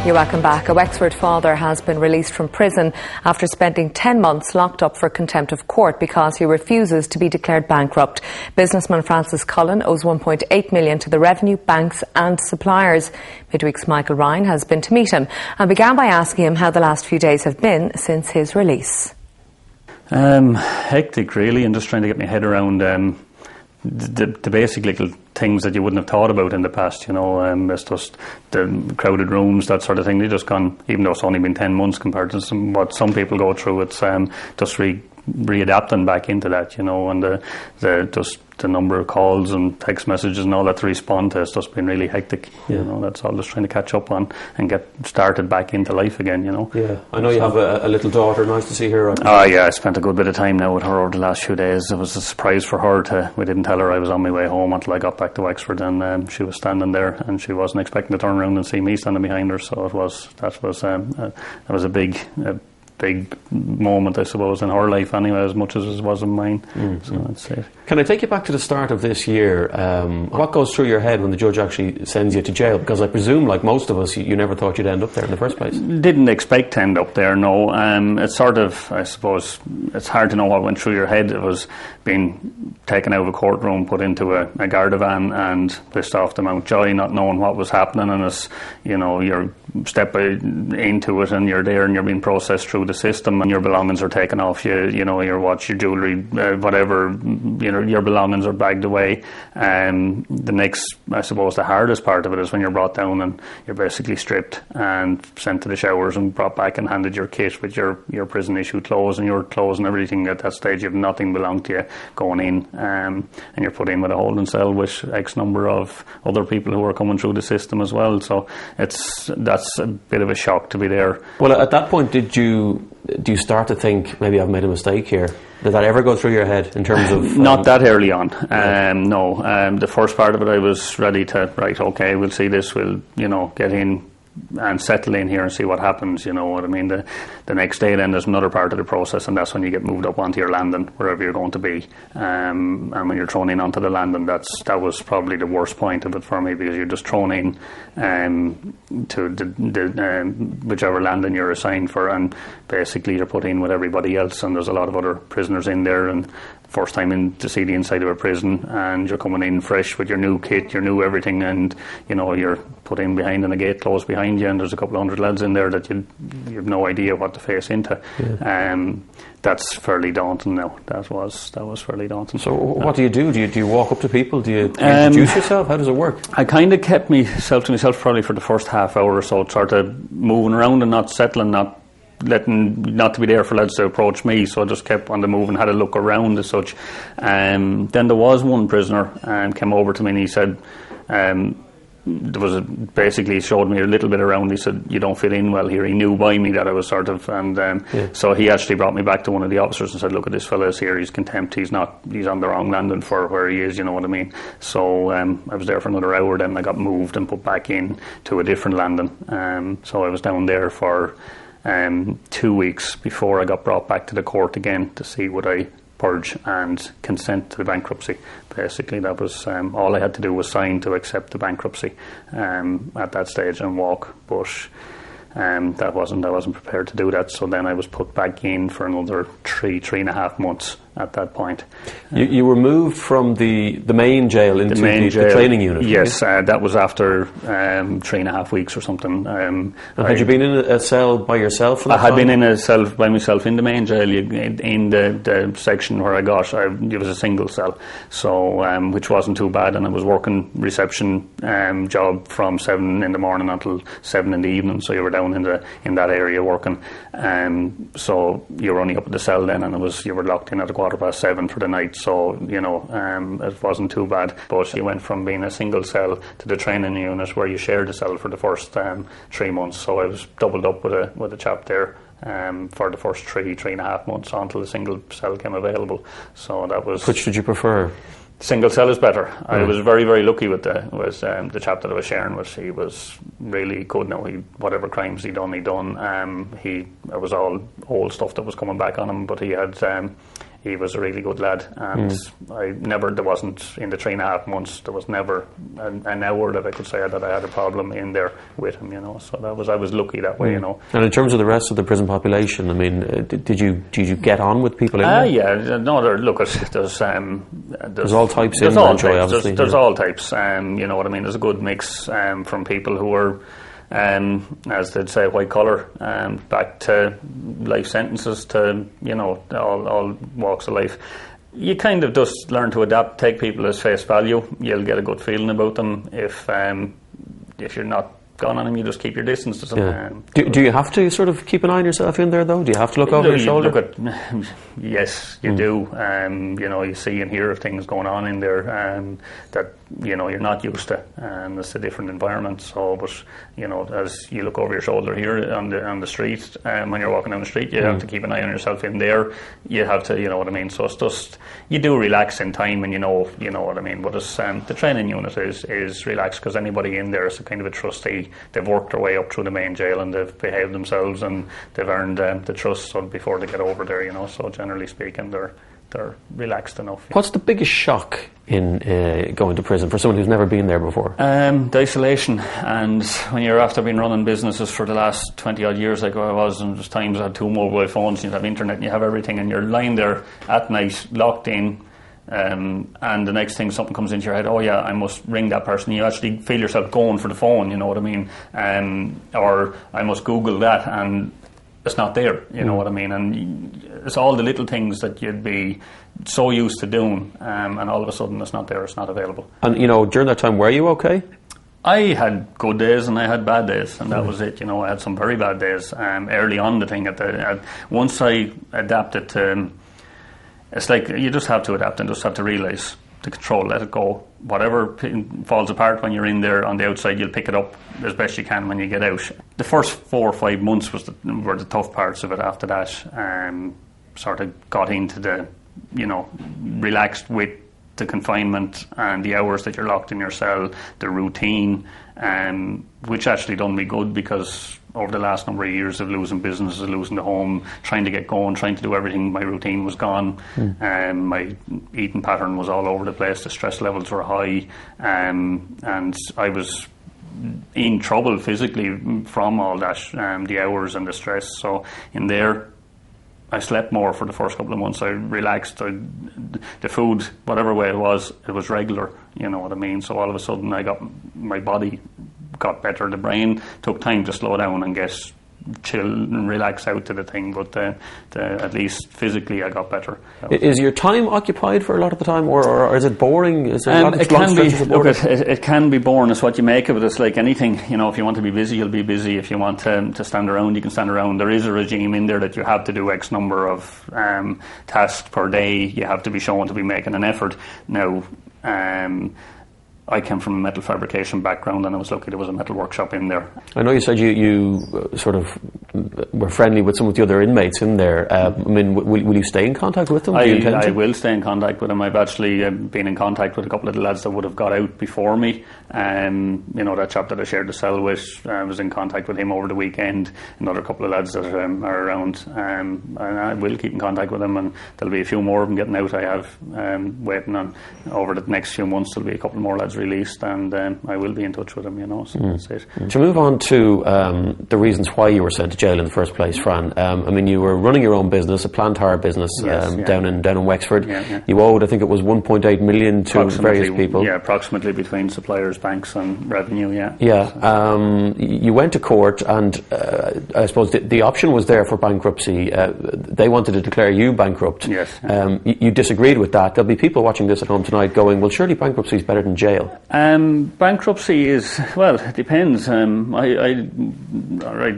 You're welcome back. A Wexford father has been released from prison after spending 10 months locked up for contempt of court because he refuses to be declared bankrupt. Businessman Fran Cullen owes $1.8 million to the revenue, banks and suppliers. Midweek's Michael Ryan has been to meet him and began by asking him how the last few days have been since his release. Hectic really, and just trying to get my head around the basic little things that you wouldn't have thought about in the past, it's just the crowded rooms, that sort of thing. They just gone, even though it's only been 10 months compared to what some people go through, it's just readapting back into that, and just the number of calls and text messages and all that to respond to has just been really hectic. That's all, just trying to catch up on and get started back into life again. Yeah, I know you have a little daughter. Nice to see her. Oh yeah, I spent a good bit of time now with her over the last few days. It was a surprise for her. We didn't tell her I was on my way home until I got back to Wexford, and she was standing there, and she wasn't expecting to turn around and see me standing behind her. So that was a big moment, I suppose, in her life anyway, as much as it was in mine. Mm-hmm. So that's it. Can I take you back to the start of this year? What goes through your head when the judge actually sends you to jail? Because I presume, like most of us, you never thought you'd end up there in the first place. Didn't expect to end up there, no. It's sort of, I suppose, it's hard to know what went through your head. It was being taken out of a courtroom, put into a Garda van and pissed off to Mountjoy, not knowing what was happening, and it's, you're stepping into it and you're there and you're being processed through the system, and your belongings are taken off you, your watch, your jewellery, whatever, your belongings are bagged away. The next, I suppose, the hardest part of it is when you're brought down and you're basically stripped and sent to the showers and brought back and handed your kit with your prison issued clothes and your clothes and everything. At that stage, you have nothing belonged to you going in, and you're put in with a holding cell with X number of other people who are coming through the system as well. So that's a bit of a shock to be there. Well, at that point, do you start to think, maybe I've made a mistake here? Did that ever go through your head in terms of... Not that early on. No. The first part of it, I was ready to, right, okay, we'll see this, we'll, get in and settle in here and see what happens, you know what I mean. The next day then there's another part of the process, and that's when you get moved up onto your landing, wherever you're going to be. And when you're thrown in onto the landing, that was probably the worst point of it for me, because you're just thrown in to the whichever landing you're assigned for, and basically you're put in with everybody else, and there's a lot of other prisoners in there, and first time in to see the inside of a prison, and you're coming in fresh with your new kit, your new everything, and you're put in behind and the gate closed behind you, and there's a couple of hundred lads in there that you have no idea what to face into. Yeah. That's fairly daunting now. That was fairly daunting. So what do? Do you walk up to people? Do you introduce yourself? How does it work? I kind of kept myself to myself probably for the first half hour or so, sort of moving around and not settling, not to be there for lads to approach me, so I just kept on the move and had a look around as such. Then there was one prisoner came over to me and he said, basically showed me a little bit around. He said, you don't fit in well here. He knew by me that I was sort of, and so he actually brought me back to one of the officers and said, look at this fella here, he's contempt, he's on the wrong landing for where he is, you know what I mean. So I was there for another hour, then I got moved and put back in to a different landing. So I was down there for 2 weeks before I got brought back to the court again to see would I purge and consent to the bankruptcy. Basically, that was all I had to do was sign to accept the bankruptcy at that stage and walk. But I wasn't prepared to do that. So then I was put back in for another 3.5 months at that point. You were moved from the main jail into the training unit? Yes, that was after 3.5 weeks or something. Had you been in a cell by yourself for that I had been in a cell by myself in the main jail. In the section where I got, it was a single cell, so which wasn't too bad, and I was working reception job from 7 in the morning until 7 in the evening, so you were down in that area working. So you were only up at the cell then, and you were locked in at 7:15 for the night, so it wasn't too bad. But you went from being a single cell to the training unit where you shared the cell for the first 3 months. So I was doubled up with a chap there for the first 3.5 months until the single cell came available. So that was. Which did you prefer? Single cell is better. I was very, very lucky with the chap that I was sharing with. He was really good. Now, whatever crimes he'd done. It was all old stuff that was coming back on him, but he had he was a really good lad, and there wasn't, in the 3.5 months, there was never an hour that I could say that I had a problem in there with him, so I was lucky that way, And in terms of the rest of the prison population, I mean, did you get on with people in there? Yeah, no, there's all types there's in all Enjoy, types, obviously. there's all types, you know what I mean, there's a good mix from people who are as they'd say, white collar, back to life sentences, to all walks of life. You kind of just learn to adapt, take people as face value. You'll get a good feeling about them. If you're not gone on them, you just keep your distance to them. Do you have to sort of keep an eye on yourself in there, though? Do you have to look over your shoulder? Yes, you do. You see and hear of things going on in there that you're not used to, and it's a different environment. So, but as you look over your shoulder here on the street, when you're walking down the street, you have to keep an eye on yourself in there. You have to, what I mean. So it's just, you do relax in time, and you know what I mean. But it's, the training unit is relaxed, because anybody in there is a kind of a trustee. They've worked their way up through the main jail, and they've behaved themselves, and they've earned the trust before they get over there. So generally speaking, they're relaxed enough. What's the biggest shock in going to prison for someone who's never been there before? The isolation, and when you're after been running businesses for the last 20 odd years like I was, and there's times I had 2 mobile phones, and you have internet and you have everything, and you're lying there at night locked in, and the next thing, something comes into your head, oh yeah, I must ring that person. You actually feel yourself going for the phone, you know what I mean, or I must Google that, and it's not there, you know what I mean, and it's all the little things that you'd be so used to doing, and all of a sudden it's not there, it's not available. And during that time, were you okay? I had good days and I had bad days, and that was it. I had some very bad days early on. The thing once I adapted to, it's like you just have to adapt and just have to realise to control, let it go. Whatever falls apart when you're in there on the outside, you'll pick it up as best you can when you get out. The first 4 or 5 months were the tough parts of it. After that, sort of got into the, relaxed with the confinement and the hours that you're locked in your cell, the routine, which actually done me good, because over the last number of years of losing businesses, losing the home, trying to get going, trying to do everything, my routine was gone. My eating pattern was all over the place. The stress levels were high, and I was in trouble physically from all that, the hours and the stress. So in there, I slept more for the first couple of months. I relaxed. The food, whatever way it was regular. You know what I mean? So all of a sudden, my body got better. The brain took time to slow down and get chill and relax out to the thing, but at least physically I got better. Is your time occupied for a lot of the time, or is it boring? Is there a lot of it can be. Look, it can be boring. It's what you make of it. It's like anything. If you want to be busy, you'll be busy. If you want to stand around, you can stand around. There is a regime in there that you have to do X number of tasks per day. You have to be shown to be making an effort. Now, I came from a metal fabrication background, and I was lucky there was a metal workshop in there. I know you said you sort of were friendly with some of the other inmates in there. I mean, will you stay in contact with them? I will stay in contact with them. I've actually been in contact with a couple of the lads that would have got out before me. That chap that I shared the cell with, I was in contact with him over the weekend. Another couple of lads that are around, and I will keep in contact with them, and there'll be a few more of them getting out. I have waiting on over the next few months. There'll be a couple more lads released, and I will be in touch with them, so that's it. To move on to the reasons why you were sent to jail in the first place, Fran, you were running your own business, a plant hire business, down in Wexford. You owed, I think it was 1.8 million to various people. Yeah, approximately, between suppliers, banks and revenue, you went to court, and I suppose the option was there for bankruptcy. They wanted to declare you bankrupt. Yes. You disagreed with that. There'll be people watching this at home tonight going, well, surely bankruptcy is better than jail. Bankruptcy is, well, it depends.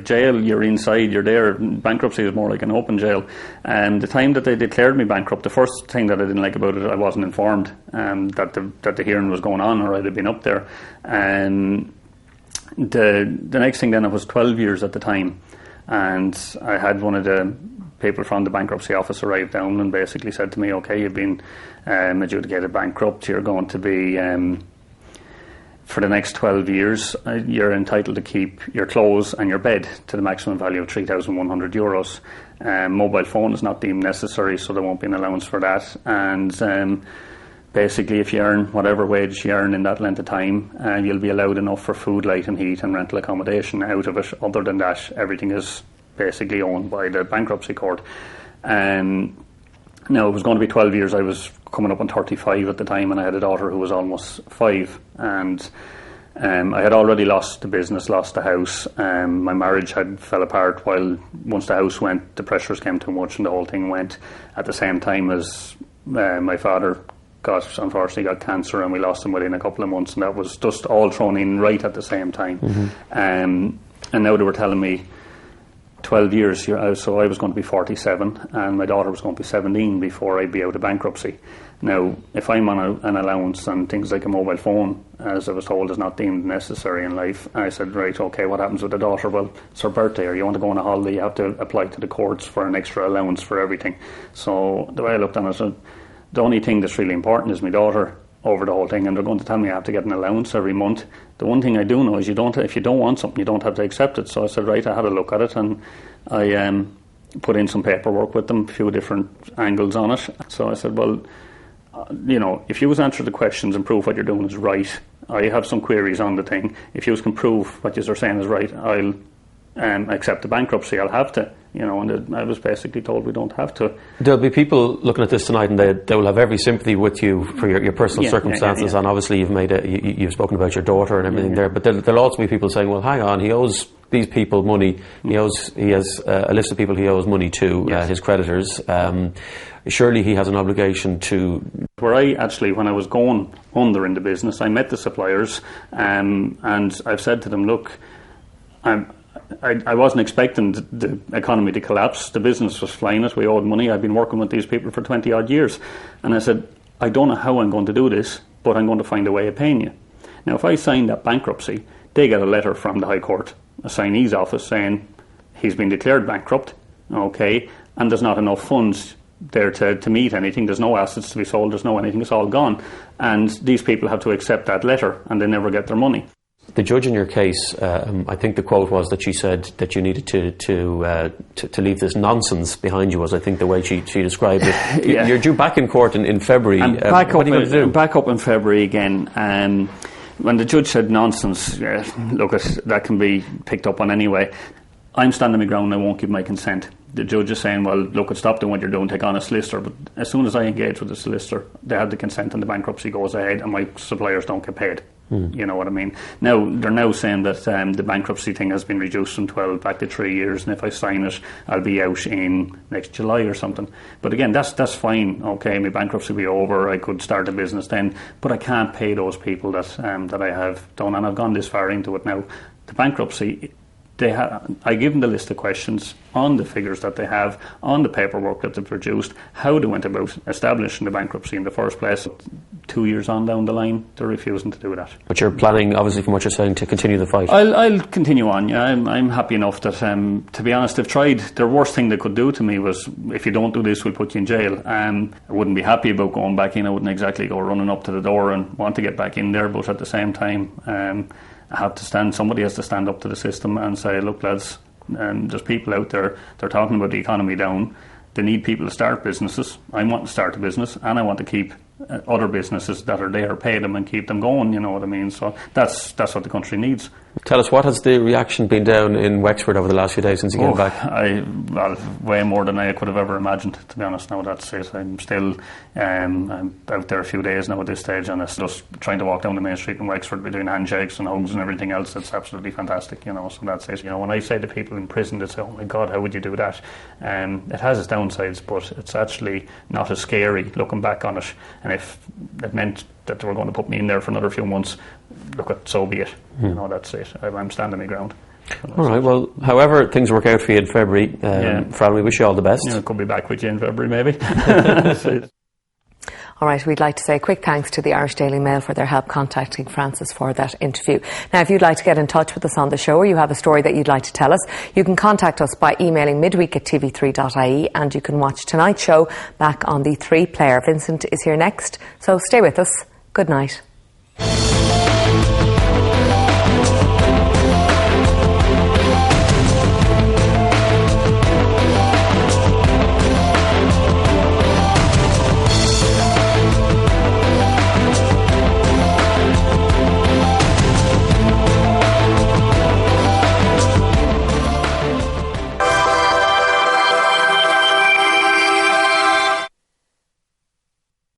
Jail, you're inside, you're there. Bankruptcy is more like an open jail. The time that they declared me bankrupt, the first thing that I didn't like about it, I wasn't informed that the hearing was going on, or I'd have been up there. And the next thing then, it was 12 years at the time, and I had one of the people from the bankruptcy office arrive down and basically said to me, okay, you've been adjudicated bankrupt, you're going to be for the next 12 years, you're entitled to keep your clothes and your bed to the maximum value of €3,100. Mobile phone is not deemed necessary, so there won't be an allowance for that. And basically, if you earn whatever wage you earn in that length of time, you'll be allowed enough for food, light and heat and rental accommodation out of it. Other than that, everything is basically owned by the bankruptcy court. Now, it was going to be 12 years. I was coming up on 35 at the time, and I had a daughter who was almost 5. And I had already lost the business, lost the house. My marriage had fell apart once the house went, the pressures came too much and the whole thing went at the same time as my father unfortunately got cancer, and we lost him within a couple of months, and that was just all thrown in right at the same time. And now they were telling me 12 years, so I was going to be 47 and my daughter was going to be 17 before I'd be out of bankruptcy. Now, if I'm on an allowance and things like a mobile phone, as I was told, is not deemed necessary in life, I said, right, okay, what happens with the daughter? Well, it's her birthday, or you want to go on a holiday, you have to apply to the courts for an extra allowance for everything. So the way I looked at it, the only thing that's really important is my daughter over the whole thing, and they're going to tell me I have to get an allowance every month. The one thing I do know is if you don't want something, you don't have to accept it. So I said, right, I had a look at it, and I put in some paperwork with them, a few different angles on it. So I said, well, if you answer the questions and prove what you're doing is right, I have some queries on the thing. If you can prove what you're saying is right, I'll accept the bankruptcy. I'll have to, and I was basically told we don't have to. There'll be people looking at this tonight, and they will have every sympathy with you for your personal circumstances. And obviously you've spoken about your daughter and everything there. But there'll also be people saying, well, hang on, he owes these people money. He has a list of people he owes money to, his creditors. Surely he has an obligation to. When I was going under in the business, I met the suppliers, and I've said to them, look, I wasn't expecting the economy to collapse. The business was flying it. We owed money. I've been working with these people for 20 odd years. And I said, I don't know how I'm going to do this, but I'm going to find a way of paying you. Now, if I sign that bankruptcy, they get a letter from the High Court, a signee's office, saying he's been declared bankrupt, okay, and there's not enough funds there to meet anything. There's no assets to be sold. There's no anything. It's all gone. And these people have to accept that letter, and they never get their money. The judge in your case, I think the quote was that she said that you needed to leave this nonsense behind you, was I think the way she described it. You're due back in court in February. What are you going to do? Back up in February again. When the judge said nonsense, look, that can be picked up on anyway. I'm standing my ground and I won't give my consent. The judge is saying, well, look, stop doing what you're doing, take on a solicitor. But as soon as I engage with the solicitor, they have the consent and the bankruptcy goes ahead and my suppliers don't get paid. You know what I mean? Now, they're now saying that the bankruptcy thing has been reduced from 12 back to 3 years, and if I sign it, I'll be out in next July or something. But again, that's fine. Okay, my bankruptcy will be over, I could start a business then, but I can't pay those people that I have done, and I've gone this far into it now. The bankruptcy, I give them the list of questions on the figures that they have, on the paperwork that they've produced, how they went about establishing the bankruptcy in the first place. 2 years on down the line, they're refusing to do that. But you're planning, obviously, from what you're saying, to continue the fight. I'll continue on. Yeah, I'm happy enough that, to be honest, they've tried. The worst thing they could do to me was, if you don't do this, we'll put you in jail. I wouldn't be happy about going back in. I wouldn't exactly go running up to the door and want to get back in there. But at the same time, somebody has to stand up to the system and say, look, lads, there's people out there, they're talking about the economy down. They need people to start businesses. I want to start a business, and I want to keep other businesses that are there, pay them and keep them going, you know what I mean? So that's what the country needs. Tell us, what has the reaction been down in Wexford over the last few days since you came back? Way more than I could have ever imagined, to be honest. Now that's it. I'm still I'm out there a few days now at this stage, and it's just trying to walk down the main street in Wexford, be doing handshakes and hugs and everything else. It's absolutely fantastic, so that's it. When I say to people in prison, they say, oh my God, how would you do that? It has its downsides, but it's actually not as scary looking back on it. And if it meant that they were going to put me in there for another few months, look, so be it. That's it. I'm standing my ground. All right, well, however things work out for you in February, Fran, we wish you all the best. Could be back with you in February, maybe. All right, we'd like to say a quick thanks to the Irish Daily Mail for their help contacting Francis for that interview. Now, if you'd like to get in touch with us on the show, or you have a story that you'd like to tell us, you can contact us by emailing midweek@tv3.ie, and you can watch tonight's show back on the 3 player. Vincent is here next, so stay with us. Good night.